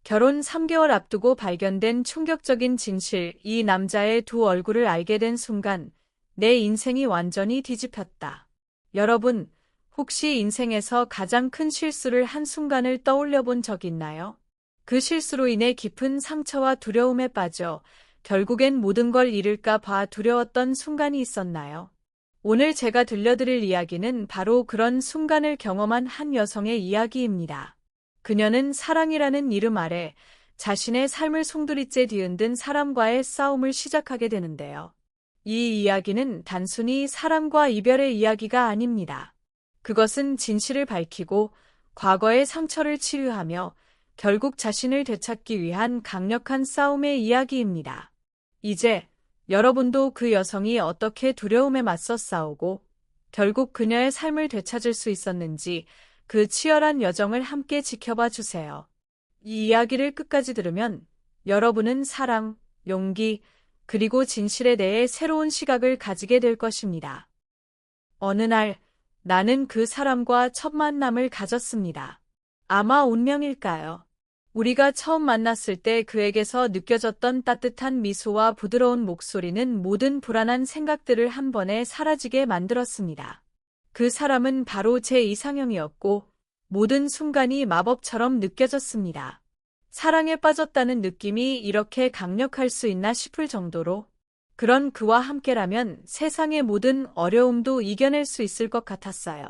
결혼 3개월 앞두고 발견된 충격적인 진실, 이 남자의 두 얼굴을 알게 된 순간 내 인생이 완전히 뒤집혔다. 여러분, 혹시 인생에서 가장 큰 실수를 한 순간을 떠올려 본 적 있나요? 그 실수로 인해 깊은 상처와 두려움에 빠져 결국엔 모든 걸 잃을까 봐 두려웠던 순간이 있었나요? 오늘 제가 들려드릴 이야기는 바로 그런 순간을 경험한 한 여성의 이야기입니다. 그녀는 사랑이라는 이름 아래 자신의 삶을 송두리째 뒤흔든 사람과의 싸움을 시작하게 되는데요. 이 이야기는 단순히 사랑과 이별의 이야기가 아닙니다. 그것은 진실을 밝히고 과거의 상처를 치유하며 결국 자신을 되찾기 위한 강력한 싸움의 이야기입니다. 이제 여러분도 그 여성이 어떻게 두려움에 맞서 싸우고 결국 그녀의 삶을 되찾을 수 있었는지 그 치열한 여정을 함께 지켜봐 주세요. 이 이야기를 끝까지 들으면 여러분은 사랑, 용기, 그리고 진실에 대해 새로운 시각을 가지게 될 것입니다. 어느 날 나는 그 사람과 첫 만남을 가졌습니다. 아마 운명일까요? 우리가 처음 만났을 때 그에게서 느껴졌던 따뜻한 미소와 부드러운 목소리는 모든 불안한 생각들을 한 번에 사라지게 만들었습니다. 그 사람은 바로 제 이상형이었고 모든 순간이 마법처럼 느껴졌습니다. 사랑에 빠졌다는 느낌이 이렇게 강력할 수 있나 싶을 정도로 그런 그와 함께라면 세상의 모든 어려움도 이겨낼 수 있을 것 같았어요.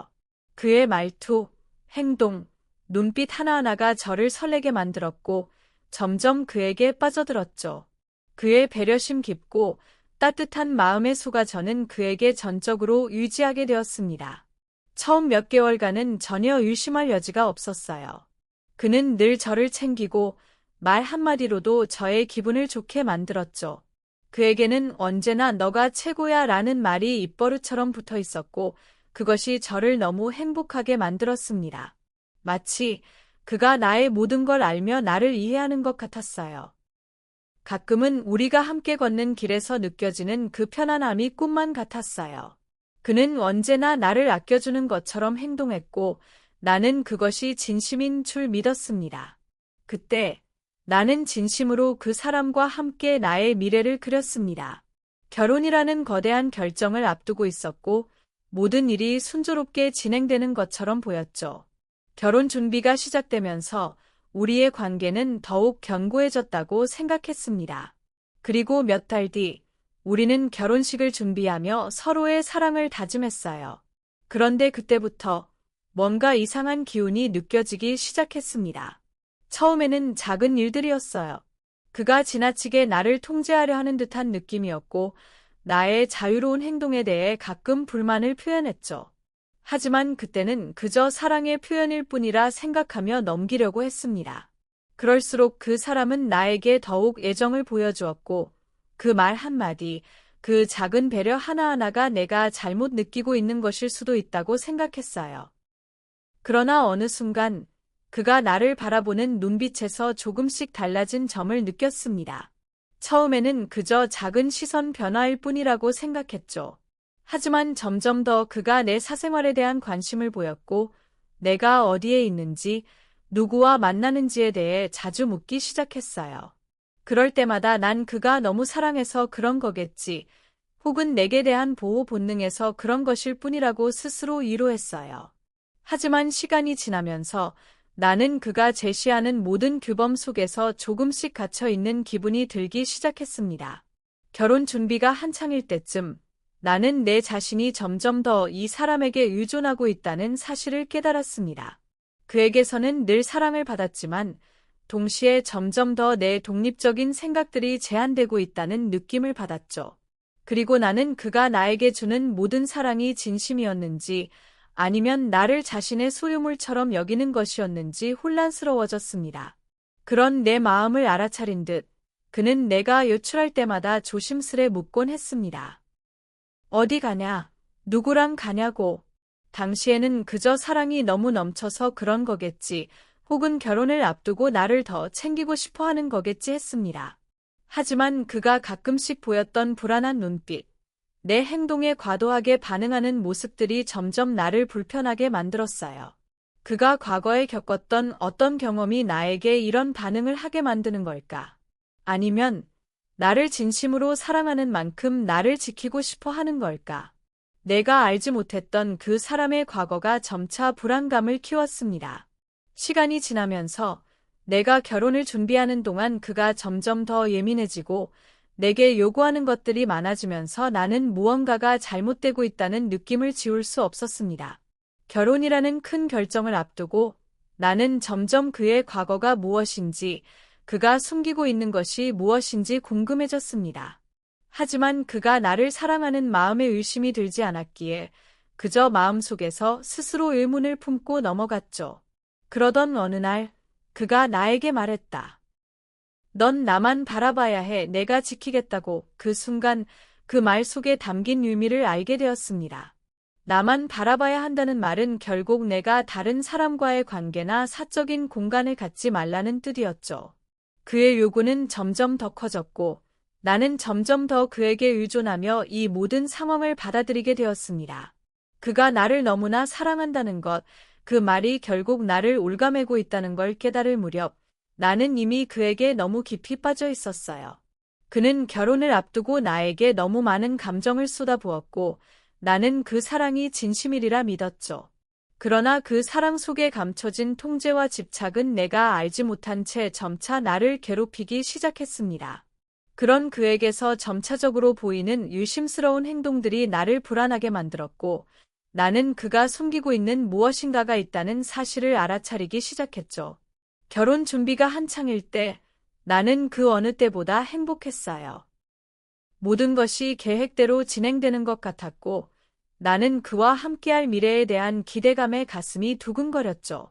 그의 말투, 행동, 눈빛 하나하나가 저를 설레게 만들었고 점점 그에게 빠져들었죠. 그의 배려심 깊고 따뜻한 마음의 소가 저는 그에게 전적으로 의지하게 되었습니다. 처음 몇 개월간은 전혀 의심할 여지가 없었어요. 그는 늘 저를 챙기고 말 한마디로도 저의 기분을 좋게 만들었죠. 그에게는 언제나 너가 최고야 라는 말이 입버릇처럼 붙어 있었고 그것이 저를 너무 행복하게 만들었습니다. 마치 그가 나의 모든 걸 알며 나를 이해하는 것 같았어요. 가끔은 우리가 함께 걷는 길에서 느껴지는 그 편안함이 꿈만 같았어요. 그는 언제나 나를 아껴주는 것처럼 행동했고 나는 그것이 진심인 줄 믿었습니다. 그때 나는 진심으로 그 사람과 함께 나의 미래를 그렸습니다. 결혼이라는 거대한 결정을 앞두고 있었고 모든 일이 순조롭게 진행되는 것처럼 보였죠. 결혼 준비가 시작되면서 우리의 관계는 더욱 견고해졌다고 생각했습니다. 그리고 몇 달 뒤 우리는 결혼식을 준비하며 서로의 사랑을 다짐했어요. 그런데 그때부터 뭔가 이상한 기운이 느껴지기 시작했습니다. 처음에는 작은 일들이었어요. 그가 지나치게 나를 통제하려 하는 듯한 느낌이었고 나의 자유로운 행동에 대해 가끔 불만을 표현했죠. 하지만 그때는 그저 사랑의 표현일 뿐이라 생각하며 넘기려고 했습니다. 그럴수록 그 사람은 나에게 더욱 애정을 보여주었고 그 말 한마디, 그 작은 배려 하나하나가 내가 잘못 느끼고 있는 것일 수도 있다고 생각했어요. 그러나 어느 순간 그가 나를 바라보는 눈빛에서 조금씩 달라진 점을 느꼈습니다. 처음에는 그저 작은 시선 변화일 뿐이라고 생각했죠. 하지만 점점 더 그가 내 사생활에 대한 관심을 보였고 내가 어디에 있는지, 누구와 만나는지에 대해 자주 묻기 시작했어요. 그럴 때마다 난 그가 너무 사랑해서 그런 거겠지, 혹은 내게 대한 보호 본능에서 그런 것일 뿐이라고 스스로 위로했어요. 하지만 시간이 지나면서 나는 그가 제시하는 모든 규범 속에서 조금씩 갇혀 있는 기분이 들기 시작했습니다. 결혼 준비가 한창일 때쯤 나는 내 자신이 점점 더 이 사람에게 의존하고 있다는 사실을 깨달았습니다. 그에게서는 늘 사랑을 받았지만 동시에 점점 더 내 독립적인 생각들이 제한되고 있다는 느낌을 받았죠. 그리고 나는 그가 나에게 주는 모든 사랑이 진심이었는지 아니면 나를 자신의 소유물처럼 여기는 것이었는지 혼란스러워졌습니다. 그런 내 마음을 알아차린 듯 그는 내가 요출할 때마다 조심스레 묻곤 했습니다. 어디 가냐? 누구랑 가냐고. 당시에는 그저 사랑이 너무 넘쳐서 그런 거겠지, 혹은 결혼을 앞두고 나를 더 챙기고 싶어 하는 거겠지 했습니다. 하지만 그가 가끔씩 보였던 불안한 눈빛, 내 행동에 과도하게 반응하는 모습들이 점점 나를 불편하게 만들었어요. 그가 과거에 겪었던 어떤 경험이 나에게 이런 반응을 하게 만드는 걸까? 아니면 나를 진심으로 사랑하는 만큼 나를 지키고 싶어 하는 걸까? 내가 알지 못했던 그 사람의 과거가 점차 불안감을 키웠습니다. 시간이 지나면서 내가 결혼을 준비하는 동안 그가 점점 더 예민해지고 내게 요구하는 것들이 많아지면서 나는 무언가가 잘못되고 있다는 느낌을 지울 수 없었습니다. 결혼이라는 큰 결정을 앞두고 나는 점점 그의 과거가 무엇인지, 그가 숨기고 있는 것이 무엇인지 궁금해졌습니다. 하지만 그가 나를 사랑하는 마음에 의심이 들지 않았기에 그저 마음속에서 스스로 의문을 품고 넘어갔죠. 그러던 어느 날 그가 나에게 말했다. 넌 나만 바라봐야 해. 내가 지키겠다고. 그 순간 그 말 속에 담긴 의미를 알게 되었습니다. 나만 바라봐야 한다는 말은 결국 내가 다른 사람과의 관계나 사적인 공간을 갖지 말라는 뜻이었죠. 그의 요구는 점점 더 커졌고 나는 점점 더 그에게 의존하며 이 모든 상황을 받아들이게 되었습니다. 그가 나를 너무나 사랑한다는 것, 그 말이 결국 나를 올가매고 있다는 걸 깨달을 무렵 나는 이미 그에게 너무 깊이 빠져 있었어요. 그는 결혼을 앞두고 나에게 너무 많은 감정을 쏟아부었고 나는 그 사랑이 진심이리라 믿었죠. 그러나 그 사랑 속에 감춰진 통제와 집착은 내가 알지 못한 채 점차 나를 괴롭히기 시작했습니다. 그런 그에게서 점차적으로 보이는 유심스러운 행동들이 나를 불안하게 만들었고 나는 그가 숨기고 있는 무엇인가가 있다는 사실을 알아차리기 시작했죠. 결혼 준비가 한창일 때 나는 그 어느 때보다 행복했어요. 모든 것이 계획대로 진행되는 것 같았고 나는 그와 함께할 미래에 대한 기대감에 가슴이 두근거렸죠.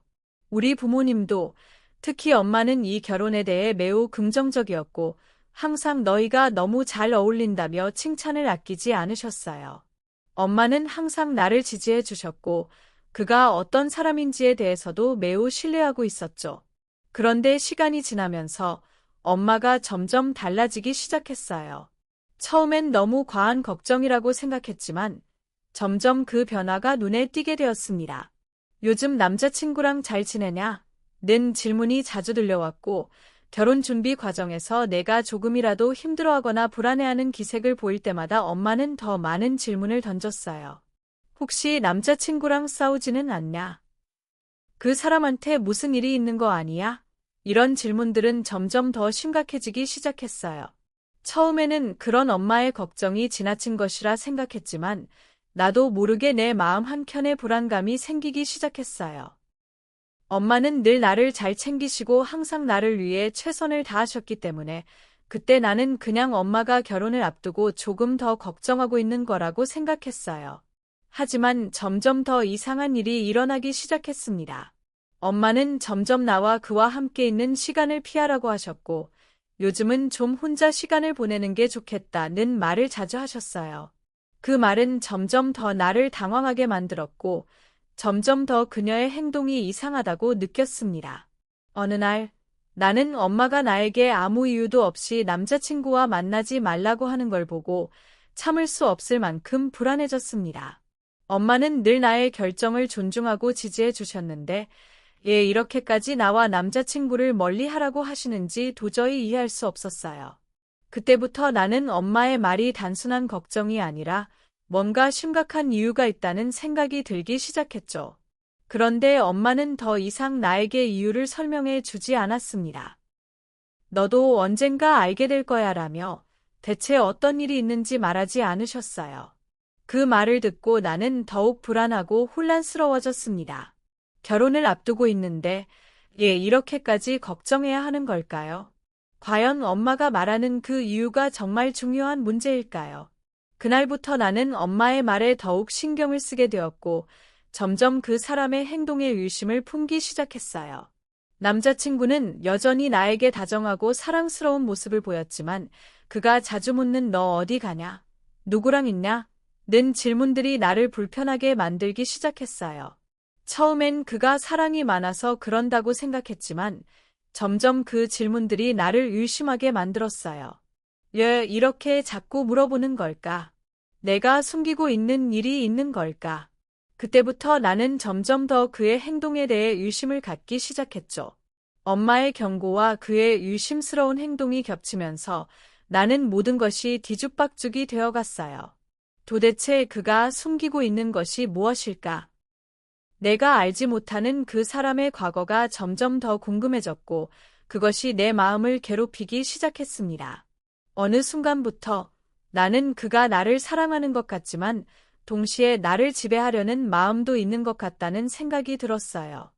우리 부모님도, 특히 엄마는 이 결혼에 대해 매우 긍정적이었고 항상 너희가 너무 잘 어울린다며 칭찬을 아끼지 않으셨어요. 엄마는 항상 나를 지지해 주셨고 그가 어떤 사람인지에 대해서도 매우 신뢰하고 있었죠. 그런데 시간이 지나면서 엄마가 점점 달라지기 시작했어요. 처음엔 너무 과한 걱정이라고 생각했지만 점점 그 변화가 눈에 띄게 되었습니다. 요즘 남자친구랑 잘 지내냐? 는 질문이 자주 들려왔고 결혼 준비 과정에서 내가 조금이라도 힘들어하거나 불안해하는 기색을 보일 때마다 엄마는 더 많은 질문을 던졌어요. 혹시 남자친구랑 싸우지는 않냐? 그 사람한테 무슨 일이 있는 거 아니야? 이런 질문들은 점점 더 심각해지기 시작했어요. 처음에는 그런 엄마의 걱정이 지나친 것이라 생각했지만 나도 모르게 내 마음 한켠에 불안감이 생기기 시작했어요. 엄마는 늘 나를 잘 챙기시고 항상 나를 위해 최선을 다하셨기 때문에 그때 나는 그냥 엄마가 결혼을 앞두고 조금 더 걱정하고 있는 거라고 생각했어요. 하지만 점점 더 이상한 일이 일어나기 시작했습니다. 엄마는 점점 나와 그와 함께 있는 시간을 피하라고 하셨고 요즘은 좀 혼자 시간을 보내는 게 좋겠다는 말을 자주 하셨어요. 그 말은 점점 더 나를 당황하게 만들었고 점점 더 그녀의 행동이 이상하다고 느꼈습니다. 어느 날 나는 엄마가 나에게 아무 이유도 없이 남자친구와 만나지 말라고 하는 걸 보고 참을 수 없을 만큼 불안해졌습니다. 엄마는 늘 나의 결정을 존중하고 지지해 주셨는데 왜 이렇게까지 나와 남자친구를 멀리하라고 하시는지 도저히 이해할 수 없었어요. 그때부터 나는 엄마의 말이 단순한 걱정이 아니라 뭔가 심각한 이유가 있다는 생각이 들기 시작했죠. 그런데 엄마는 더 이상 나에게 이유를 설명해 주지 않았습니다. 너도 언젠가 알게 될 거야 라며 대체 어떤 일이 있는지 말하지 않으셨어요. 그 말을 듣고 나는 더욱 불안하고 혼란스러워졌습니다. 결혼을 앞두고 있는데 이렇게까지 걱정해야 하는 걸까요? 과연 엄마가 말하는 그 이유가 정말 중요한 문제일까요? 그날부터 나는 엄마의 말에 더욱 신경을 쓰게 되었고 점점 그 사람의 행동에 의심을 품기 시작했어요. 남자친구는 여전히 나에게 다정하고 사랑스러운 모습을 보였지만 그가 자주 묻는 너 어디 가냐? 누구랑 있냐? 는 질문들이 나를 불편하게 만들기 시작했어요. 처음엔 그가 사랑이 많아서 그런다고 생각했지만 점점 그 질문들이 나를 의심하게 만들었어요. 왜 이렇게 자꾸 물어보는 걸까? 내가 숨기고 있는 일이 있는 걸까? 그때부터 나는 점점 더 그의 행동에 대해 의심을 갖기 시작했죠. 엄마의 경고와 그의 유심스러운 행동이 겹치면서 나는 모든 것이 뒤죽박죽이 되어갔어요. 도대체 그가 숨기고 있는 것이 무엇일까? 내가 알지 못하는 그 사람의 과거가 점점 더 궁금해졌고 그것이 내 마음을 괴롭히기 시작했습니다. 어느 순간부터 나는 그가 나를 사랑하는 것 같지만 동시에 나를 지배하려는 마음도 있는 것 같다는 생각이 들었어요.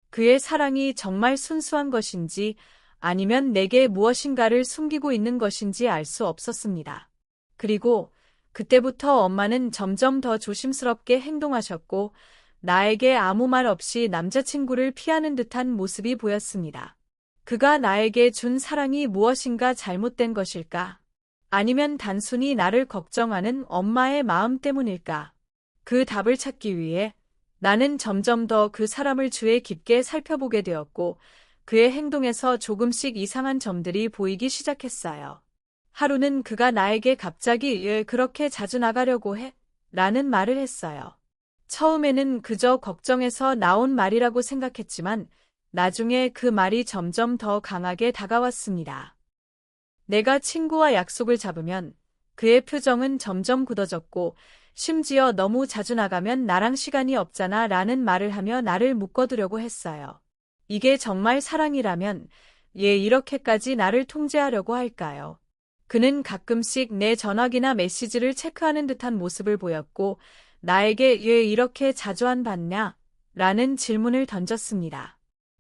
그의 사랑이 정말 순수한 것인지 아니면 내게 무엇인가를 숨기고 있는 것인지 알 수 없었습니다. 그리고 그때부터 엄마는 점점 더 조심스럽게 행동하셨고 나에게 아무 말 없이 남자친구를 피하는 듯한 모습이 보였습니다. 그가 나에게 준 사랑이 무엇인가 잘못된 것일까? 아니면 단순히 나를 걱정하는 엄마의 마음 때문일까? 그 답을 찾기 위해 나는 점점 더 그 사람을 주의 깊게 살펴보게 되었고 그의 행동에서 조금씩 이상한 점들이 보이기 시작했어요. 하루는 그가 나에게 갑자기 왜 그렇게 자주 나가려고 해? 라는 말을 했어요. 처음에는 그저 걱정해서 나온 말이라고 생각했지만 나중에 그 말이 점점 더 강하게 다가왔습니다. 내가 친구와 약속을 잡으면 그의 표정은 점점 굳어졌고 심지어 너무 자주 나가면 나랑 시간이 없잖아 라는 말을 하며 나를 묶어두려고 했어요. 이게 정말 사랑이라면 얘 이렇게까지 나를 통제하려고 할까요? 그는 가끔씩 내 전화기나 메시지를 체크하는 듯한 모습을 보였고 나에게 왜 이렇게 자주 안 받냐? 라는 질문을 던졌습니다.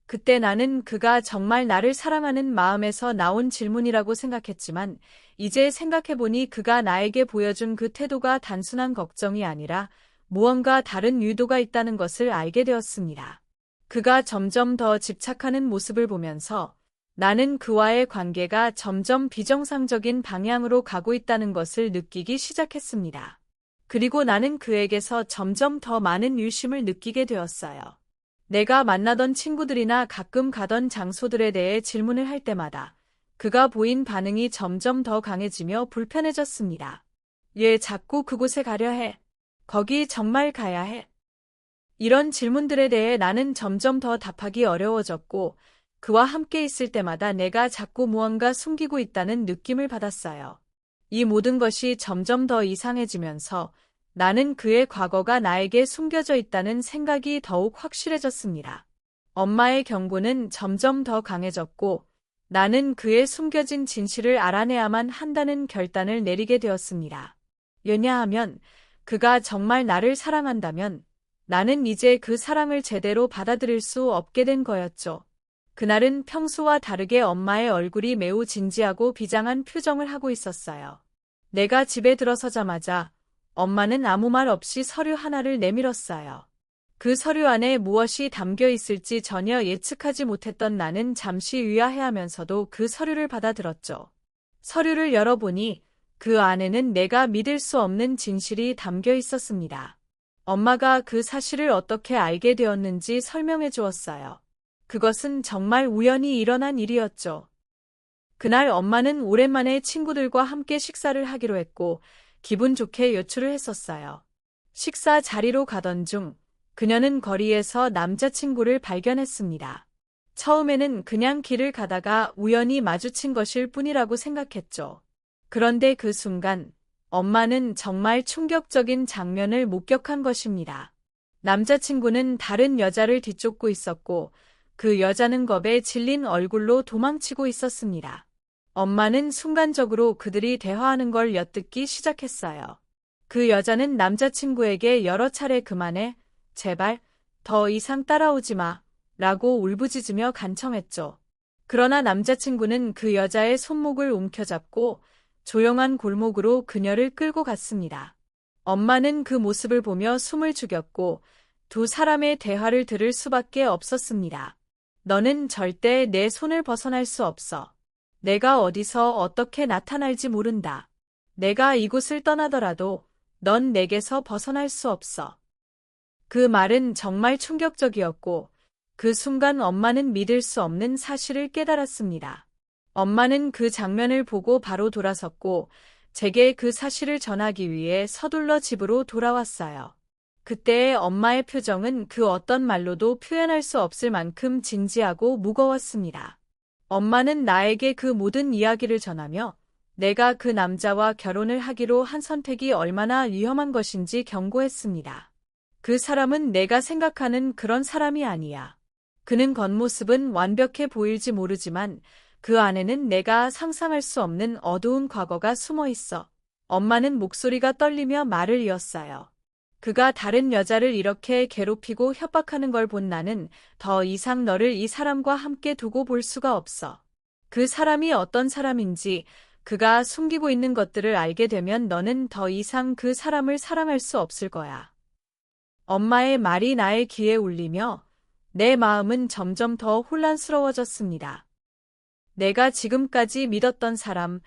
그때 나는 그가 정말 나를 사랑하는 마음에서 나온 질문이라고 생각했지만 이제 생각해보니 그가 나에게 보여준 그 태도가 단순한 걱정이 아니라 무언가 다른 의도가 있다는 것을 알게 되었습니다. 그가 점점 더 집착하는 모습을 보면서 나는 그와의 관계가 점점 비정상적인 방향으로 가고 있다는 것을 느끼기 시작했습니다. 그리고 나는 그에게서 점점 더 많은 의심을 느끼게 되었어요. 내가 만나던 친구들이나 가끔 가던 장소들에 대해 질문을 할 때마다 그가 보인 반응이 점점 더 강해지며 불편해졌습니다. 얘 자꾸 그곳에 가려 해. 거기 정말 가야 해. 이런 질문들에 대해 나는 점점 더 답하기 어려워졌고 그와 함께 있을 때마다 내가 자꾸 무언가 숨기고 있다는 느낌을 받았어요. 이 모든 것이 점점 더 이상해지면서 나는 그의 과거가 나에게 숨겨져 있다는 생각이 더욱 확실해졌습니다. 엄마의 경고는 점점 더 강해졌고 나는 그의 숨겨진 진실을 알아내야만 한다는 결단을 내리게 되었습니다. 왜냐하면 그가 정말 나를 사랑한다면 나는 이제 그 사랑을 제대로 받아들일 수 없게 된 거였죠. 그날은 평소와 다르게 엄마의 얼굴이 매우 진지하고 비장한 표정을 하고 있었어요. 내가 집에 들어서자마자 엄마는 아무 말 없이 서류 하나를 내밀었어요. 그 서류 안에 무엇이 담겨 있을지 전혀 예측하지 못했던 나는 잠시 의아해하면서도 그 서류를 받아들었죠. 서류를 열어보니 그 안에는 내가 믿을 수 없는 진실이 담겨 있었습니다. 엄마가 그 사실을 어떻게 알게 되었는지 설명해 주었어요. 그것은 정말 우연히 일어난 일이었죠. 그날 엄마는 오랜만에 친구들과 함께 식사를 하기로 했고 기분 좋게 외출을 했었어요. 식사 자리로 가던 중 그녀는 거리에서 남자친구를 발견했습니다. 처음에는 그냥 길을 가다가 우연히 마주친 것일 뿐이라고 생각했죠. 그런데 그 순간 엄마는 정말 충격적인 장면을 목격한 것입니다. 남자친구는 다른 여자를 뒤쫓고 있었고 그 여자는 겁에 질린 얼굴로 도망치고 있었습니다. 엄마는 순간적으로 그들이 대화하는 걸 엿듣기 시작했어요. 그 여자는 남자친구에게 여러 차례 그만해, 제발, 더 이상 따라오지 마, 라고 울부짖으며 간청했죠. 그러나 남자친구는 그 여자의 손목을 움켜잡고 조용한 골목으로 그녀를 끌고 갔습니다. 엄마는 그 모습을 보며 숨을 죽였고 두 사람의 대화를 들을 수밖에 없었습니다. 너는 절대 내 손을 벗어날 수 없어. 내가 어디서 어떻게 나타날지 모른다. 내가 이곳을 떠나더라도 넌 내게서 벗어날 수 없어. 그 말은 정말 충격적이었고 그 순간 엄마는 믿을 수 없는 사실을 깨달았습니다. 엄마는 그 장면을 보고 바로 돌아섰고 제게 그 사실을 전하기 위해 서둘러 집으로 돌아왔어요. 그때의 엄마의 표정은 그 어떤 말로도 표현할 수 없을 만큼 진지하고 무거웠습니다. 엄마는 나에게 그 모든 이야기를 전하며 내가 그 남자와 결혼을 하기로 한 선택이 얼마나 위험한 것인지 경고했습니다. 그 사람은 내가 생각하는 그런 사람이 아니야. 그는 겉모습은 완벽해 보일지 모르지만 그 안에는 내가 상상할 수 없는 어두운 과거가 숨어 있어. 엄마는 목소리가 떨리며 말을 이었어요. 그가 다른 여자를 이렇게 괴롭히고 협박하는 걸 본 나는 더 이상 너를 이 사람과 함께 두고 볼 수가 없어. 그 사람이 어떤 사람인지, 그가 숨기고 있는 것들을 알게 되면 너는 더 이상 그 사람을 사랑할 수 없을 거야. 엄마의 말이 나의 귀에 울리며 내 마음은 점점 더 혼란스러워졌습니다. 내가 지금까지 믿었던 사람,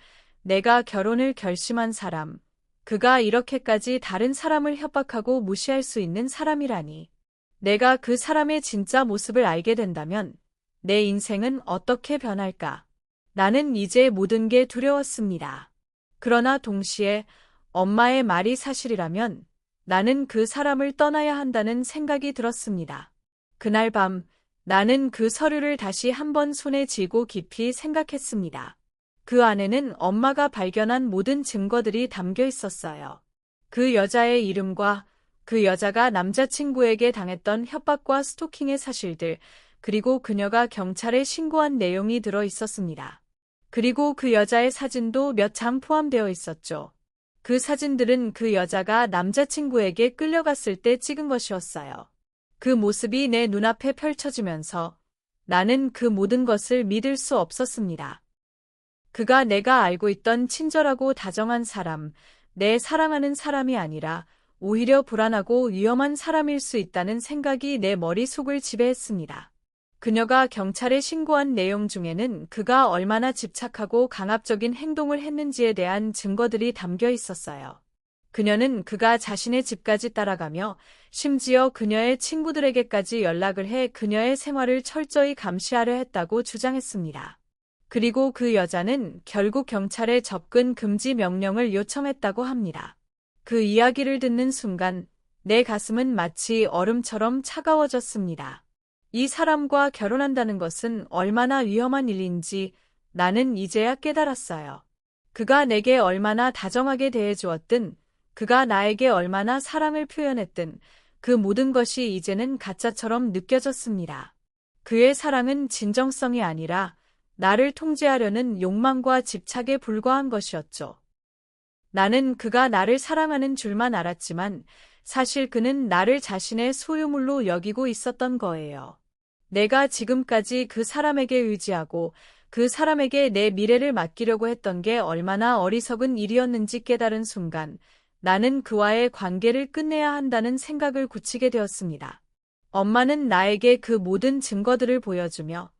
내가 결혼을 결심한 사람, 그가 이렇게까지 다른 사람을 협박하고 무시할 수 있는 사람이라니. 내가 그 사람의 진짜 모습을 알게 된다면 내 인생은 어떻게 변할까? 나는 이제 모든 게 두려웠습니다. 그러나 동시에 엄마의 말이 사실이라면 나는 그 사람을 떠나야 한다는 생각이 들었습니다. 그날 밤 나는 그 서류를 다시 한번 손에 쥐고 깊이 생각했습니다. 그 안에는 엄마가 발견한 모든 증거들이 담겨 있었어요. 그 여자의 이름과 그 여자가 남자친구에게 당했던 협박과 스토킹의 사실들, 그리고 그녀가 경찰에 신고한 내용이 들어 있었습니다. 그리고 그 여자의 사진도 몇 장 포함되어 있었죠. 그 사진들은 그 여자가 남자친구에게 끌려갔을 때 찍은 것이었어요. 그 모습이 내 눈앞에 펼쳐지면서 나는 그 모든 것을 믿을 수 없었습니다. 그가 내가 알고 있던 친절하고 다정한 사람, 내 사랑하는 사람이 아니라 오히려 불안하고 위험한 사람일 수 있다는 생각이 내 머릿속을 지배했습니다. 그녀가 경찰에 신고한 내용 중에는 그가 얼마나 집착하고 강압적인 행동을 했는지에 대한 증거들이 담겨 있었어요. 그녀는 그가 자신의 집까지 따라가며 심지어 그녀의 친구들에게까지 연락을 해 그녀의 생활을 철저히 감시하려 했다고 주장했습니다. 그리고 그 여자는 결국 경찰에 접근 금지 명령을 요청했다고 합니다. 그 이야기를 듣는 순간 내 가슴은 마치 얼음처럼 차가워졌습니다. 이 사람과 결혼한다는 것은 얼마나 위험한 일인지 나는 이제야 깨달았어요. 그가 내게 얼마나 다정하게 대해주었든, 그가 나에게 얼마나 사랑을 표현했든 그 모든 것이 이제는 가짜처럼 느껴졌습니다. 그의 사랑은 진정성이 아니라 나를 통제하려는 욕망과 집착에 불과한 것이었죠. 나는 그가 나를 사랑하는 줄만 알았지만 사실 그는 나를 자신의 소유물로 여기고 있었던 거예요. 내가 지금까지 그 사람에게 의지하고 그 사람에게 내 미래를 맡기려고 했던 게 얼마나 어리석은 일이었는지 깨달은 순간 나는 그와의 관계를 끝내야 한다는 생각을 굳히게 되었습니다. 엄마는 나에게 그 모든 증거들을 보여주며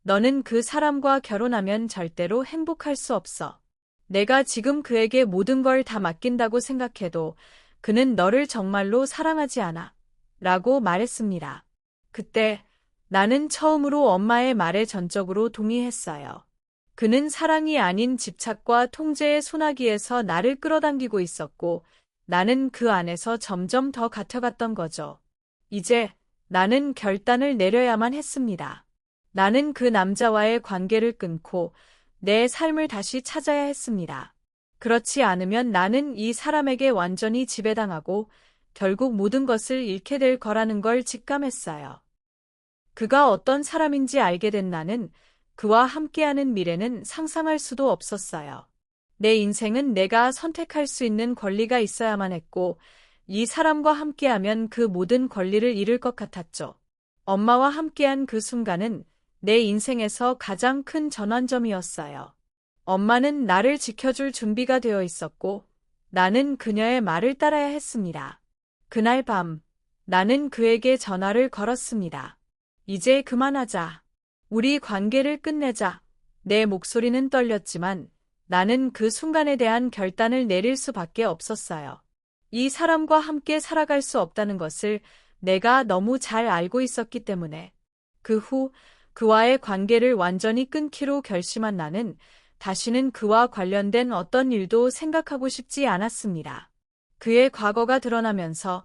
너는 그 사람과 결혼하면 절대로 행복할 수 없어. 내가 지금 그에게 모든 걸 다 맡긴다고 생각해도 그는 너를 정말로 사랑하지 않아. 라고 말했습니다. 그때 나는 처음으로 엄마의 말에 전적으로 동의했어요. 그는 사랑이 아닌 집착과 통제의 소나기에서 나를 끌어당기고 있었고 나는 그 안에서 점점 더 갇혀갔던 거죠. 이제 나는 결단을 내려야만 했습니다. 나는 그 남자와의 관계를 끊고 내 삶을 다시 찾아야 했습니다. 그렇지 않으면 나는 이 사람에게 완전히 지배당하고 결국 모든 것을 잃게 될 거라는 걸 직감했어요. 그가 어떤 사람인지 알게 된 나는 그와 함께하는 미래는 상상할 수도 없었어요. 내 인생은 내가 선택할 수 있는 권리가 있어야만 했고 이 사람과 함께하면 그 모든 권리를 잃을 것 같았죠. 엄마와 함께한 그 순간은 내 인생에서 가장 큰 전환점이었어요. 엄마는 나를 지켜줄 준비가 되어 있었고 나는 그녀의 말을 따라야 했습니다. 그날 밤 나는 그에게 전화를 걸었습니다. 이제 그만하자. 우리 관계를 끝내자. 내 목소리는 떨렸지만 나는 그 순간에 대한 결단을 내릴 수밖에 없었어요. 이 사람과 함께 살아갈 수 없다는 것을 내가 너무 잘 알고 있었기 때문에. 그 후 그와의 관계를 완전히 끊기로 결심한 나는 다시는 그와 관련된 어떤 일도 생각하고 싶지 않았습니다. 그의 과거가 드러나면서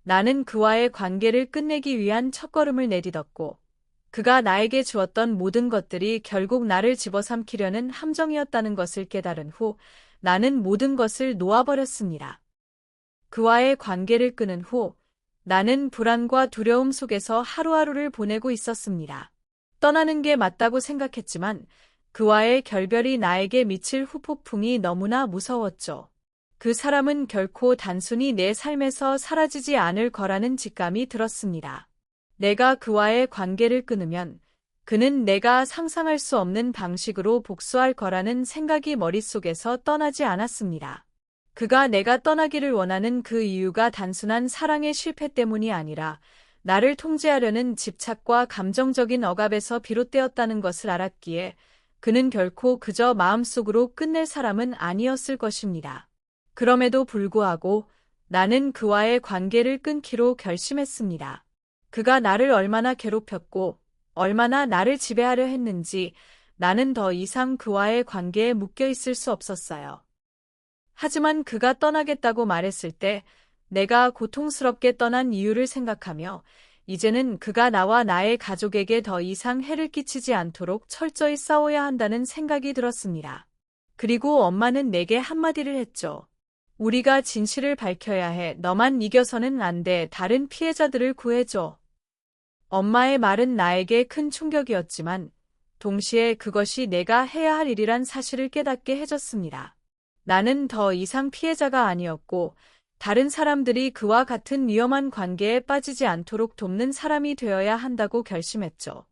나는 그와의 관계를 끝내기 위한 첫걸음을 내딛었고, 그가 나에게 주었던 모든 것들이 결국 나를 집어삼키려는 함정이었다는 것을 깨달은 후 나는 모든 것을 놓아버렸습니다. 그와의 관계를 끊은 후 나는 불안과 두려움 속에서 하루하루를 보내고 있었습니다. 떠나는 게 맞다고 생각했지만 그와의 결별이 나에게 미칠 후폭풍이 너무나 무서웠죠. 그 사람은 결코 단순히 내 삶에서 사라지지 않을 거라는 직감이 들었습니다. 내가 그와의 관계를 끊으면 그는 내가 상상할 수 없는 방식으로 복수할 거라는 생각이 머릿속에서 떠나지 않았습니다. 그가 내가 떠나기를 원하는 그 이유가 단순한 사랑의 실패 때문이 아니라 나를 통제하려는 집착과 감정적인 억압에서 비롯되었다는 것을 알았기에 그는 결코 그저 마음속으로 끝낼 사람은 아니었을 것입니다. 그럼에도 불구하고 나는 그와의 관계를 끊기로 결심했습니다. 그가 나를 얼마나 괴롭혔고 얼마나 나를 지배하려 했는지 나는 더 이상 그와의 관계에 묶여 있을 수 없었어요. 하지만 그가 떠나겠다고 말했을 때 내가 고통스럽게 떠난 이유를 생각하며 이제는 그가 나와 나의 가족에게 더 이상 해를 끼치지 않도록 철저히 싸워야 한다는 생각이 들었습니다. 그리고 엄마는 내게 한마디를 했죠. 우리가 진실을 밝혀야 해. 너만 이겨서는 안 돼. 다른 피해자들을 구해줘. 엄마의 말은 나에게 큰 충격이었지만 동시에 그것이 내가 해야 할 일이란 사실을 깨닫게 해줬습니다. 나는 더 이상 피해자가 아니었고 다른 사람들이 그와 같은 위험한 관계에 빠지지 않도록 돕는 사람이 되어야 한다고 결심했죠.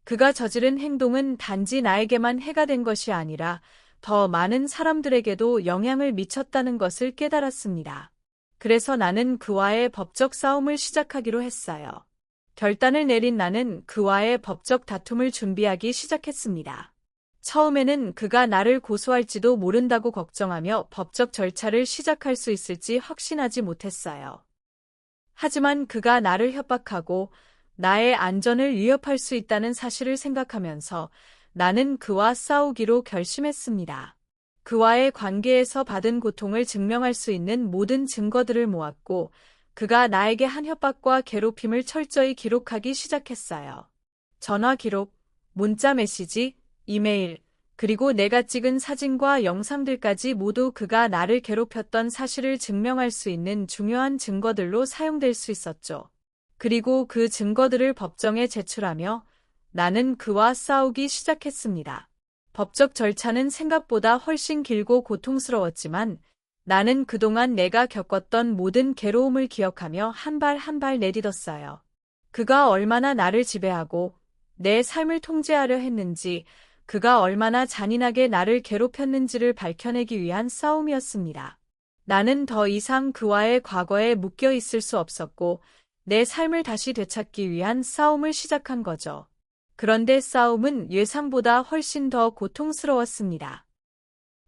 그가 저지른 행동은 단지 나에게만 해가 된 것이 아니라 더 많은 사람들에게도 영향을 미쳤다는 것을 깨달았습니다. 그래서 나는 그와의 법적 싸움을 시작하기로 했어요. 결단을 내린 나는 그와의 법적 다툼을 준비하기 시작했습니다. 처음에는 그가 나를 고소할지도 모른다고 걱정하며 법적 절차를 시작할 수 있을지 확신하지 못했어요. 하지만 그가 나를 협박하고 나의 안전을 위협할 수 있다는 사실을 생각하면서 나는 그와 싸우기로 결심했습니다. 그와의 관계에서 받은 고통을 증명할 수 있는 모든 증거들을 모았고 그가 나에게 한 협박과 괴롭힘을 철저히 기록하기 시작했어요. 전화 기록, 문자 메시지, 이메일, 그리고 내가 찍은 사진과 영상들까지 모두 그가 나를 괴롭혔던 사실을 증명할 수 있는 중요한 증거들로 사용될 수 있었죠. 그리고 그 증거들을 법정에 제출하며 나는 그와 싸우기 시작했습니다. 법적 절차는 생각보다 훨씬 길고 고통스러웠지만 나는 그동안 내가 겪었던 모든 괴로움을 기억하며 한 발 한 발 내딛었어요. 그가 얼마나 나를 지배하고 내 삶을 통제하려 했는지, 그가 얼마나 잔인하게 나를 괴롭혔는지를 밝혀내기 위한 싸움이었습니다. 나는 더 이상 그와의 과거에 묶여 있을 수 없었고 내 삶을 다시 되찾기 위한 싸움을 시작한 거죠. 그런데 싸움은 예상보다 훨씬 더 고통스러웠습니다.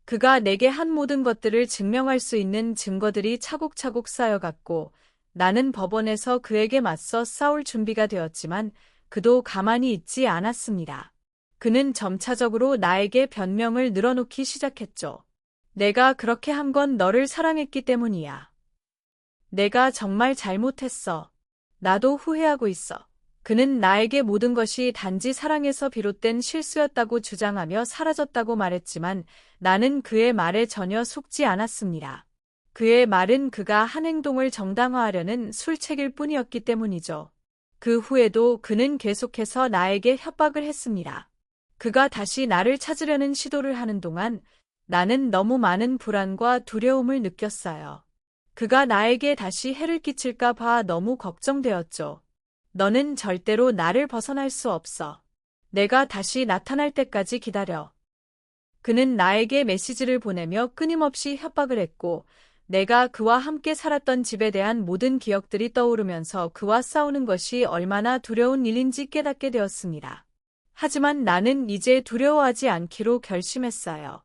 그가 내게 한 모든 것들을 증명할 수 있는 증거들이 차곡차곡 쌓여갔고 나는 법원에서 그에게 맞서 싸울 준비가 되었지만 그도 가만히 있지 않았습니다. 그는 점차적으로 나에게 변명을 늘어놓기 시작했죠. 내가 그렇게 한 건 너를 사랑했기 때문이야. 내가 정말 잘못했어. 나도 후회하고 있어. 그는 나에게 모든 것이 단지 사랑에서 비롯된 실수였다고 주장하며 사라졌다고 말했지만 나는 그의 말에 전혀 속지 않았습니다. 그의 말은 그가 한 행동을 정당화하려는 술책일 뿐이었기 때문이죠. 그 후에도 그는 계속해서 나에게 협박을 했습니다. 그가 다시 나를 찾으려는 시도를 하는 동안 나는 너무 많은 불안과 두려움을 느꼈어요. 그가 나에게 다시 해를 끼칠까 봐 너무 걱정되었죠. 너는 절대로 나를 벗어날 수 없어. 내가 다시 나타날 때까지 기다려. 그는 나에게 메시지를 보내며 끊임없이 협박을 했고 내가 그와 함께 살았던 집에 대한 모든 기억들이 떠오르면서 그와 싸우는 것이 얼마나 두려운 일인지 깨닫게 되었습니다. 하지만 나는 이제 두려워하지 않기로 결심했어요.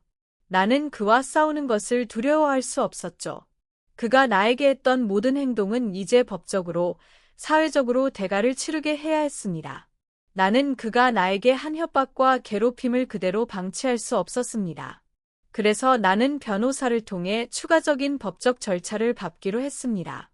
나는 그와 싸우는 것을 두려워할 수 없었죠. 그가 나에게 했던 모든 행동은 이제 법적으로, 사회적으로 대가를 치르게 해야 했습니다. 나는 그가 나에게 한 협박과 괴롭힘을 그대로 방치할 수 없었습니다. 그래서 나는 변호사를 통해 추가적인 법적 절차를 밟기로 했습니다.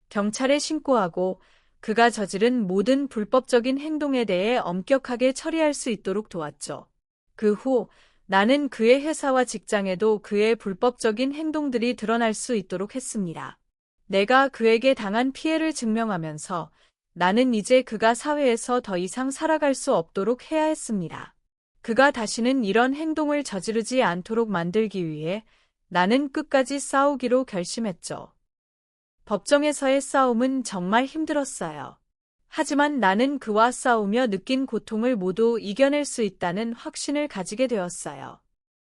경찰에 신고하고 그가 저지른 모든 불법적인 행동에 대해 엄격하게 처리할 수 있도록 도왔죠. 그 후 나는 그의 회사와 직장에도 그의 불법적인 행동들이 드러날 수 있도록 했습니다. 내가 그에게 당한 피해를 증명하면서 나는 이제 그가 사회에서 더 이상 살아갈 수 없도록 해야 했습니다. 그가 다시는 이런 행동을 저지르지 않도록 만들기 위해 나는 끝까지 싸우기로 결심했죠. 법정에서의 싸움은 정말 힘들었어요. 하지만 나는 그와 싸우며 느낀 고통을 모두 이겨낼 수 있다는 확신을 가지게 되었어요.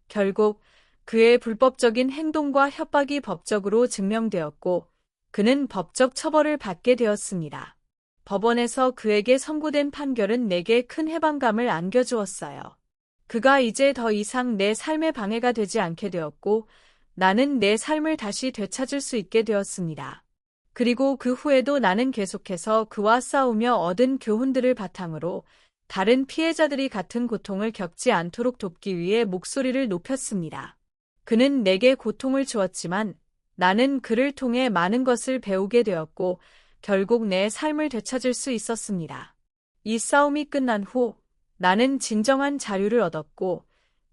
결국 그의 불법적인 행동과 협박이 법적으로 증명되었고 그는 법적 처벌을 받게 되었습니다. 법원에서 그에게 선고된 판결은 내게 큰 해방감을 안겨주었어요. 그가 이제 더 이상 내 삶에 방해가 되지 않게 되었고 나는 내 삶을 다시 되찾을 수 있게 되었습니다. 그리고 그 후에도 나는 계속해서 그와 싸우며 얻은 교훈들을 바탕으로 다른 피해자들이 같은 고통을 겪지 않도록 돕기 위해 목소리를 높였습니다. 그는 내게 고통을 주었지만 나는 그를 통해 많은 것을 배우게 되었고 결국 내 삶을 되찾을 수 있었습니다. 이 싸움이 끝난 후 나는 진정한 자유를 얻었고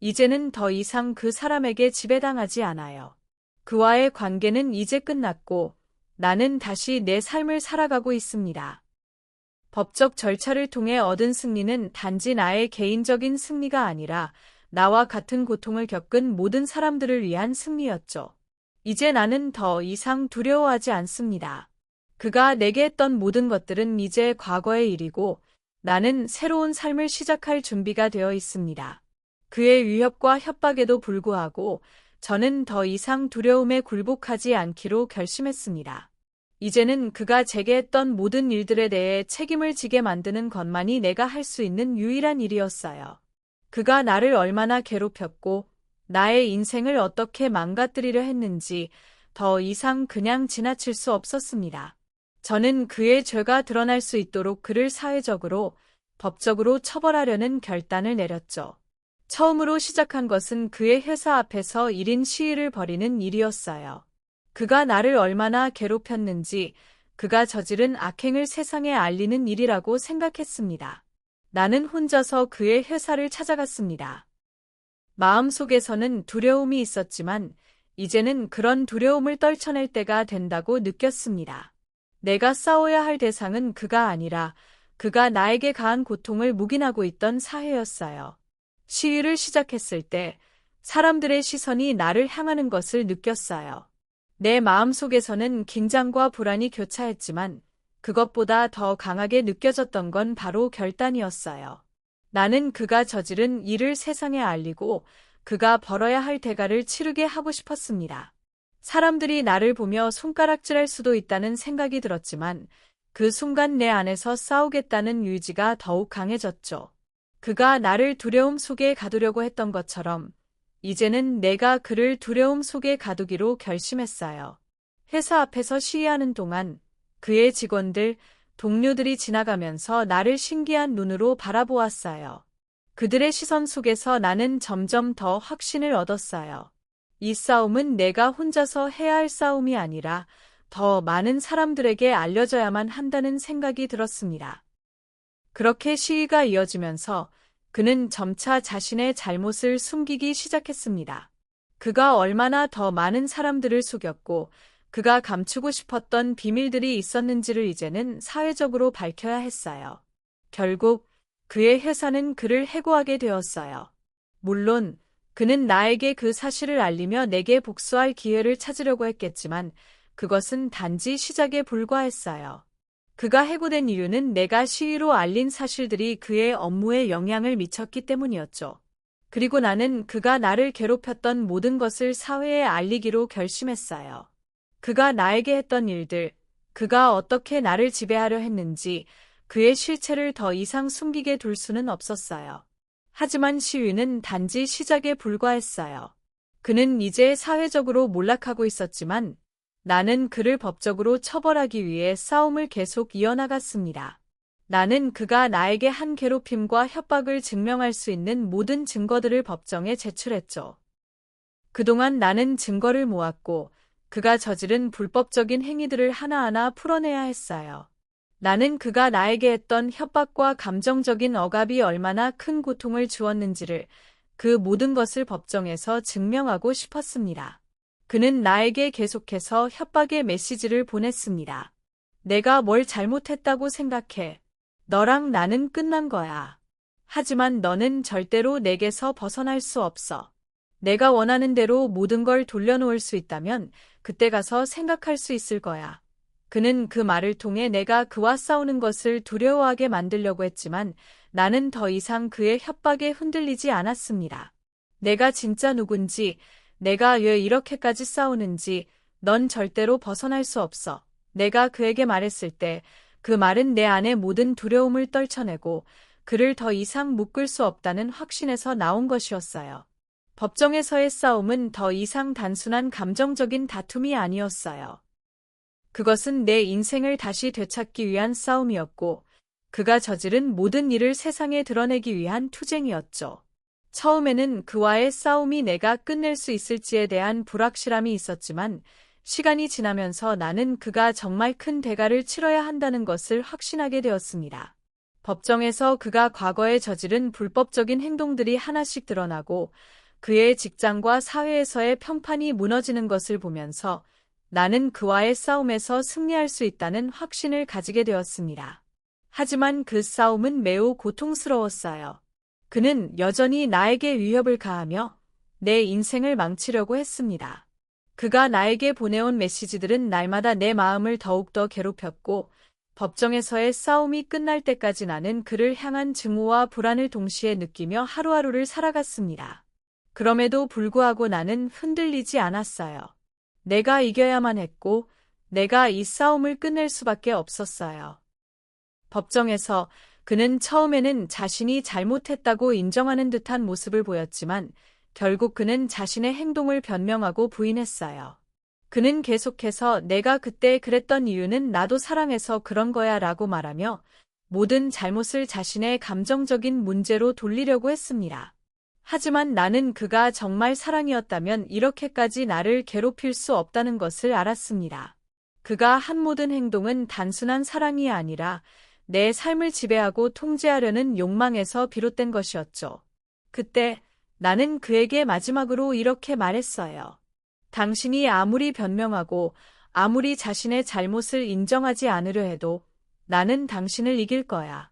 이제는 더 이상 그 사람에게 지배당하지 않아요. 그와의 관계는 이제 끝났고 나는 다시 내 삶을 살아가고 있습니다. 법적 절차를 통해 얻은 승리는 단지 나의 개인적인 승리가 아니라 나와 같은 고통을 겪은 모든 사람들을 위한 승리였죠. 이제 나는 더 이상 두려워하지 않습니다. 그가 내게 했던 모든 것들은 이제 과거의 일이고 나는 새로운 삶을 시작할 준비가 되어 있습니다. 그의 위협과 협박에도 불구하고 저는 더 이상 두려움에 굴복하지 않기로 결심했습니다. 이제는 그가 제게 했던 모든 일들에 대해 책임을 지게 만드는 것만이 내가 할 수 있는 유일한 일이었어요. 그가 나를 얼마나 괴롭혔고 나의 인생을 어떻게 망가뜨리려 했는지 더 이상 그냥 지나칠 수 없었습니다. 저는 그의 죄가 드러날 수 있도록 그를 사회적으로, 법적으로 처벌하려는 결단을 내렸죠. 처음으로 시작한 것은 그의 회사 앞에서 1인 시위를 벌이는 일이었어요. 그가 나를 얼마나 괴롭혔는지 그가 저지른 악행을 세상에 알리는 일이라고 생각했습니다. 나는 혼자서 그의 회사를 찾아갔습니다. 마음속에서는 두려움이 있었지만 이제는 그런 두려움을 떨쳐낼 때가 된다고 느꼈습니다. 내가 싸워야 할 대상은 그가 아니라 그가 나에게 가한 고통을 묵인하고 있던 사회였어요. 시위를 시작했을 때 사람들의 시선이 나를 향하는 것을 느꼈어요. 내 마음속에서는 긴장과 불안이 교차했지만 그것보다 더 강하게 느껴졌던 건 바로 결단이었어요. 나는 그가 저지른 일을 세상에 알리고 그가 벌어야 할 대가를 치르게 하고 싶었습니다. 사람들이 나를 보며 손가락질할 수도 있다는 생각이 들었지만 그 순간 내 안에서 싸우겠다는 의지가 더욱 강해졌죠. 그가 나를 두려움 속에 가두려고 했던 것처럼 이제는 내가 그를 두려움 속에 가두기로 결심했어요. 회사 앞에서 시위하는 동안 그의 직원들, 동료들이 지나가면서 나를 신기한 눈으로 바라보았어요. 그들의 시선 속에서 나는 점점 더 확신을 얻었어요. 이 싸움은 내가 혼자서 해야 할 싸움이 아니라 더 많은 사람들에게 알려져야만 한다는 생각이 들었습니다. 그렇게 시위가 이어지면서 그는 점차 자신의 잘못을 숨기기 시작했습니다. 그가 얼마나 더 많은 사람들을 속였고 그가 감추고 싶었던 비밀들이 있었는지를 이제는 사회적으로 밝혀야 했어요. 결국 그의 회사는 그를 해고하게 되었어요. 물론 그는 나에게 그 사실을 알리며 내게 복수할 기회를 찾으려고 했겠지만 그것은 단지 시작에 불과했어요. 그가 해고된 이유는 내가 시위로 알린 사실들이 그의 업무에 영향을 미쳤기 때문이었죠. 그리고 나는 그가 나를 괴롭혔던 모든 것을 사회에 알리기로 결심했어요. 그가 나에게 했던 일들, 그가 어떻게 나를 지배하려 했는지 그의 실체를 더 이상 숨기게 둘 수는 없었어요. 하지만 시위는 단지 시작에 불과했어요. 그는 이제 사회적으로 몰락하고 있었지만 나는 그를 법적으로 처벌하기 위해 싸움을 계속 이어나갔습니다. 나는 그가 나에게 한 괴롭힘과 협박을 증명할 수 있는 모든 증거들을 법정에 제출했죠. 그동안 나는 증거를 모았고 그가 저지른 불법적인 행위들을 하나하나 풀어내야 했어요. 나는 그가 나에게 했던 협박과 감정적인 억압이 얼마나 큰 고통을 주었는지를 그 모든 것을 법정에서 증명하고 싶었습니다. 그는 나에게 계속해서 협박의 메시지를 보냈습니다. 내가 뭘 잘못했다고 생각해. 너랑 나는 끝난 거야. 하지만 너는 절대로 내게서 벗어날 수 없어. 내가 원하는 대로 모든 걸 돌려놓을 수 있다면 그때 가서 생각할 수 있을 거야. 그는 그 말을 통해 내가 그와 싸우는 것을 두려워하게 만들려고 했지만 나는 더 이상 그의 협박에 흔들리지 않았습니다. 내가 진짜 누군지, 내가 왜 이렇게까지 싸우는지 넌 절대로 벗어날 수 없어. 내가 그에게 말했을 때 그 말은 내 안의 모든 두려움을 떨쳐내고 그를 더 이상 묶을 수 없다는 확신에서 나온 것이었어요. 법정에서의 싸움은 더 이상 단순한 감정적인 다툼이 아니었어요. 그것은 내 인생을 다시 되찾기 위한 싸움이었고, 그가 저지른 모든 일을 세상에 드러내기 위한 투쟁이었죠. 처음에는 그와의 싸움이 내가 끝낼 수 있을지에 대한 불확실함이 있었지만, 시간이 지나면서 나는 그가 정말 큰 대가를 치러야 한다는 것을 확신하게 되었습니다. 법정에서 그가 과거에 저지른 불법적인 행동들이 하나씩 드러나고 그의 직장과 사회에서의 평판이 무너지는 것을 보면서 나는 그와의 싸움에서 승리할 수 있다는 확신을 가지게 되었습니다. 하지만 그 싸움은 매우 고통스러웠어요. 그는 여전히 나에게 위협을 가하며 내 인생을 망치려고 했습니다. 그가 나에게 보내온 메시지들은 날마다 내 마음을 더욱더 괴롭혔고 법정에서의 싸움이 끝날 때까지 나는 그를 향한 증오와 불안을 동시에 느끼며 하루하루를 살아갔습니다. 그럼에도 불구하고 나는 흔들리지 않았어요. 내가 이겨야만 했고 내가 이 싸움을 끝낼 수밖에 없었어요. 법정에서 그는 처음에는 자신이 잘못했다고 인정하는 듯한 모습을 보였지만 결국 그는 자신의 행동을 변명하고 부인했어요. 그는 계속해서 내가 그때 그랬던 이유는 나도 사랑해서 그런 거야 라고 말하며 모든 잘못을 자신의 감정적인 문제로 돌리려고 했습니다. 하지만 나는 그가 정말 사랑이었다면 이렇게까지 나를 괴롭힐 수 없다는 것을 알았습니다. 그가 한 모든 행동은 단순한 사랑이 아니라 내 삶을 지배하고 통제하려는 욕망에서 비롯된 것이었죠. 그때 나는 그에게 마지막으로 이렇게 말했어요. 당신이 아무리 변명하고 아무리 자신의 잘못을 인정하지 않으려 해도 나는 당신을 이길 거야.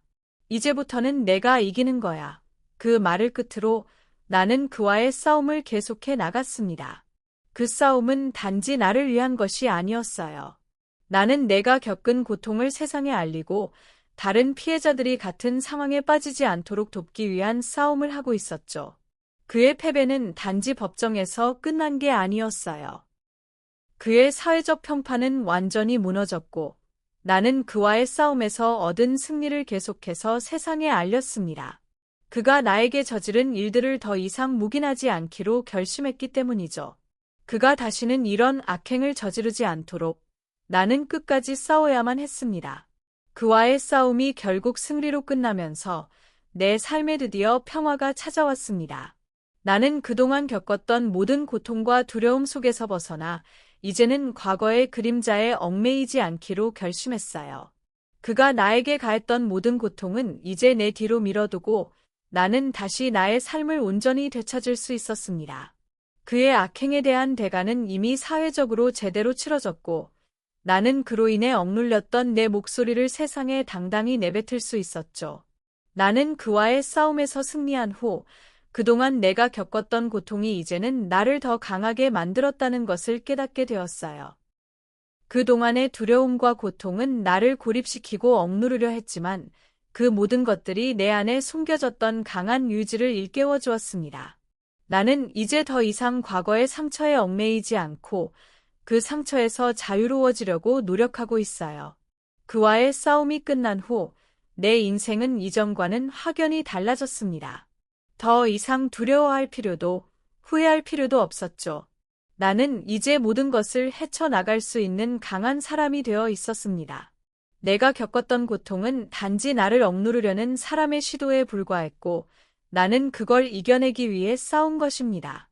이제부터는 내가 이기는 거야. 그 말을 끝으로 나는 그와의 싸움을 계속해 나갔습니다. 그 싸움은 단지 나를 위한 것이 아니었어요. 나는 내가 겪은 고통을 세상에 알리고 다른 피해자들이 같은 상황에 빠지지 않도록 돕기 위한 싸움을 하고 있었죠. 그의 패배는 단지 법정에서 끝난 게 아니었어요. 그의 사회적 평판은 완전히 무너졌고 나는 그와의 싸움에서 얻은 승리를 계속해서 세상에 알렸습니다. 그가 나에게 저지른 일들을 더 이상 묵인하지 않기로 결심했기 때문이죠. 그가 다시는 이런 악행을 저지르지 않도록 나는 끝까지 싸워야만 했습니다. 그와의 싸움이 결국 승리로 끝나면서 내 삶에 드디어 평화가 찾아왔습니다. 나는 그동안 겪었던 모든 고통과 두려움 속에서 벗어나 이제는 과거의 그림자에 얽매이지 않기로 결심했어요. 그가 나에게 가했던 모든 고통은 이제 내 뒤로 밀어두고 나는 다시 나의 삶을 온전히 되찾을 수 있었습니다. 그의 악행에 대한 대가는 이미 사회적으로 제대로 치러졌고 나는 그로 인해 억눌렸던 내 목소리를 세상에 당당히 내뱉을 수 있었죠. 나는 그와의 싸움에서 승리한 후 그동안 내가 겪었던 고통이 이제는 나를 더 강하게 만들었다는 것을 깨닫게 되었어요. 그동안의 두려움과 고통은 나를 고립시키고 억누르려 했지만 그 모든 것들이 내 안에 숨겨졌던 강한 의지를 일깨워 주었습니다. 나는 이제 더 이상 과거의 상처에 얽매이지 않고 그 상처에서 자유로워지려고 노력하고 있어요. 그와의 싸움이 끝난 후 내 인생은 이전과는 확연히 달라졌습니다. 더 이상 두려워할 필요도 후회할 필요도 없었죠. 나는 이제 모든 것을 헤쳐나갈 수 있는 강한 사람이 되어 있었습니다. 내가 겪었던 고통은 단지 나를 억누르려는 사람의 시도에 불과했고 나는 그걸 이겨내기 위해 싸운 것입니다.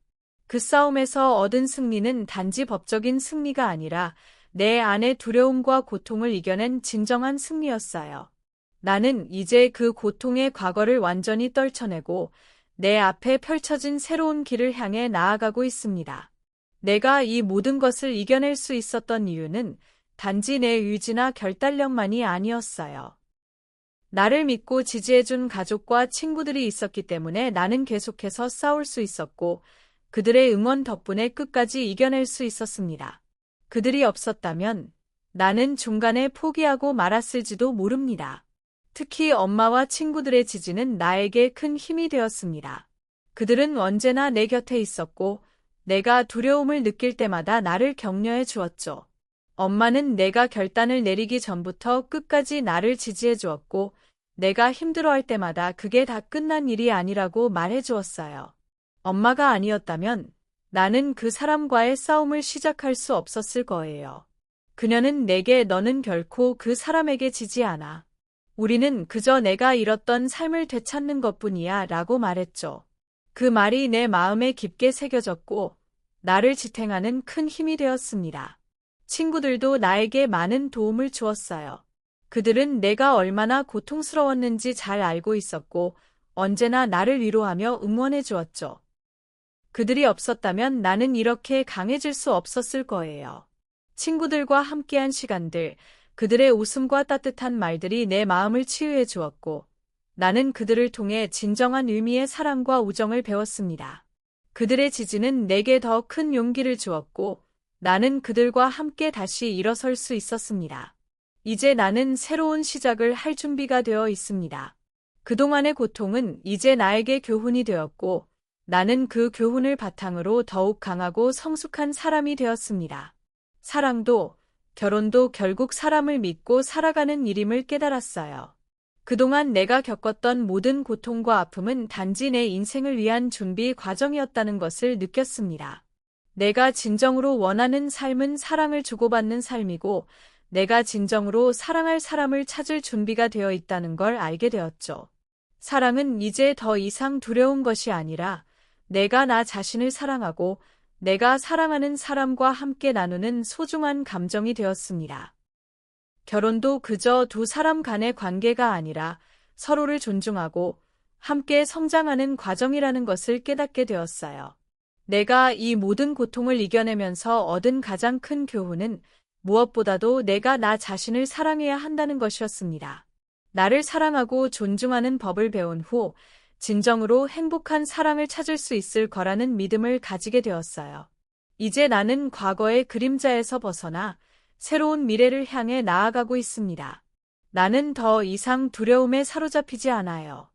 그 싸움에서 얻은 승리는 단지 법적인 승리가 아니라 내 안의 두려움과 고통을 이겨낸 진정한 승리였어요. 나는 이제 그 고통의 과거를 완전히 떨쳐내고 내 앞에 펼쳐진 새로운 길을 향해 나아가고 있습니다. 내가 이 모든 것을 이겨낼 수 있었던 이유는 단지 내 의지나 결단력만이 아니었어요. 나를 믿고 지지해준 가족과 친구들이 있었기 때문에 나는 계속해서 싸울 수 있었고 그들의 응원 덕분에 끝까지 이겨낼 수 있었습니다. 그들이 없었다면 나는 중간에 포기하고 말았을지도 모릅니다. 특히 엄마와 친구들의 지지는 나에게 큰 힘이 되었습니다. 그들은 언제나 내 곁에 있었고 내가 두려움을 느낄 때마다 나를 격려해 주었죠. 엄마는 내가 결단을 내리기 전부터 끝까지 나를 지지해 주었고 내가 힘들어할 때마다 그게 다 끝난 일이 아니라고 말해 주었어요. 엄마가 아니었다면 나는 그 사람과의 싸움을 시작할 수 없었을 거예요. 그녀는 내게 너는 결코 그 사람에게 지지 않아. 우리는 그저 내가 잃었던 삶을 되찾는 것뿐이야 라고 말했죠. 그 말이 내 마음에 깊게 새겨졌고 나를 지탱하는 큰 힘이 되었습니다. 친구들도 나에게 많은 도움을 주었어요. 그들은 내가 얼마나 고통스러웠는지 잘 알고 있었고 언제나 나를 위로하며 응원해 주었죠. 그들이 없었다면 나는 이렇게 강해질 수 없었을 거예요. 친구들과 함께한 시간들, 그들의 웃음과 따뜻한 말들이 내 마음을 치유해 주었고 나는 그들을 통해 진정한 의미의 사랑과 우정을 배웠습니다. 그들의 지지는 내게 더 큰 용기를 주었고 나는 그들과 함께 다시 일어설 수 있었습니다. 이제 나는 새로운 시작을 할 준비가 되어 있습니다. 그동안의 고통은 이제 나에게 교훈이 되었고 나는 그 교훈을 바탕으로 더욱 강하고 성숙한 사람이 되었습니다. 사랑도, 결혼도 결국 사람을 믿고 살아가는 일임을 깨달았어요. 그동안 내가 겪었던 모든 고통과 아픔은 단지 내 인생을 위한 준비 과정이었다는 것을 느꼈습니다. 내가 진정으로 원하는 삶은 사랑을 주고받는 삶이고 내가 진정으로 사랑할 사람을 찾을 준비가 되어 있다는 걸 알게 되었죠. 사랑은 이제 더 이상 두려운 것이 아니라 내가 나 자신을 사랑하고 내가 사랑하는 사람과 함께 나누는 소중한 감정이 되었습니다. 결혼도 그저 두 사람 간의 관계가 아니라 서로를 존중하고 함께 성장하는 과정이라는 것을 깨닫게 되었어요. 내가 이 모든 고통을 이겨내면서 얻은 가장 큰 교훈은 무엇보다도 내가 나 자신을 사랑해야 한다는 것이었습니다. 나를 사랑하고 존중하는 법을 배운 후 진정으로 행복한 사랑을 찾을 수 있을 거라는 믿음을 가지게 되었어요. 이제 나는 과거의 그림자에서 벗어나 새로운 미래를 향해 나아가고 있습니다. 나는 더 이상 두려움에 사로잡히지 않아요.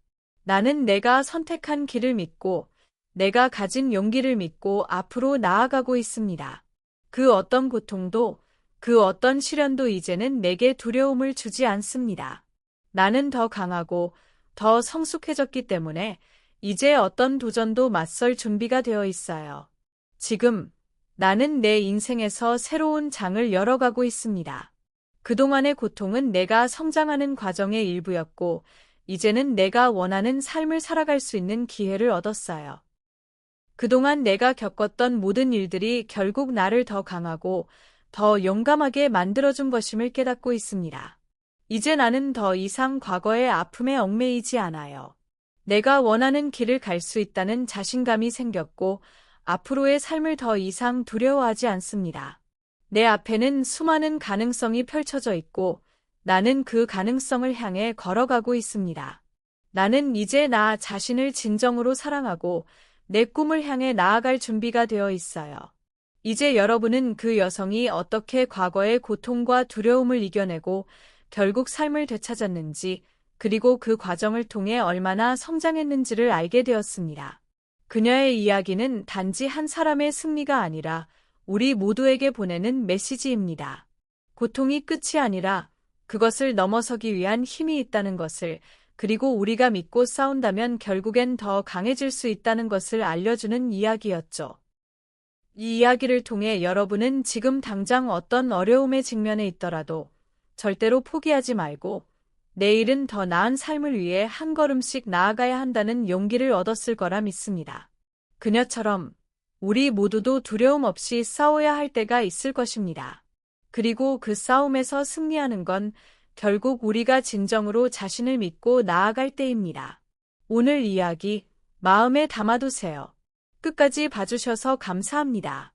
나는 내가 선택한 길을 믿고 내가 가진 용기를 믿고 앞으로 나아가고 있습니다. 그 어떤 고통도 그 어떤 시련도 이제는 내게 두려움을 주지 않습니다. 나는 더 강하고 더 성숙해졌기 때문에 이제 어떤 도전도 맞설 준비가 되어 있어요. 지금 나는 내 인생에서 새로운 장을 열어가고 있습니다. 그동안의 고통은 내가 성장하는 과정의 일부였고 이제는 내가 원하는 삶을 살아갈 수 있는 기회를 얻었어요. 그동안 내가 겪었던 모든 일들이 결국 나를 더 강하고 더 용감하게 만들어준 것임을 깨닫고 있습니다. 이제 나는 더 이상 과거의 아픔에 얽매이지 않아요. 내가 원하는 길을 갈 수 있다는 자신감이 생겼고 앞으로의 삶을 더 이상 두려워하지 않습니다. 내 앞에는 수많은 가능성이 펼쳐져 있고 나는 그 가능성을 향해 걸어가고 있습니다. 나는 이제 나 자신을 진정으로 사랑하고 내 꿈을 향해 나아갈 준비가 되어 있어요. 이제 여러분은 그 여성이 어떻게 과거의 고통과 두려움을 이겨내고 결국 삶을 되찾았는지 그리고 그 과정을 통해 얼마나 성장했는지를 알게 되었습니다. 그녀의 이야기는 단지 한 사람의 승리가 아니라 우리 모두에게 보내는 메시지입니다. 고통이 끝이 아니라 그것을 넘어서기 위한 힘이 있다는 것을 그리고 우리가 믿고 싸운다면 결국엔 더 강해질 수 있다는 것을 알려주는 이야기였죠. 이 이야기를 통해 여러분은 지금 당장 어떤 어려움에 직면해 있더라도 절대로 포기하지 말고 내일은 더 나은 삶을 위해 한 걸음씩 나아가야 한다는 용기를 얻었을 거라 믿습니다. 그녀처럼 우리 모두도 두려움 없이 싸워야 할 때가 있을 것입니다. 그리고 그 싸움에서 승리하는 건 결국 우리가 진정으로 자신을 믿고 나아갈 때입니다. 오늘 이야기 마음에 담아두세요. 끝까지 봐주셔서 감사합니다.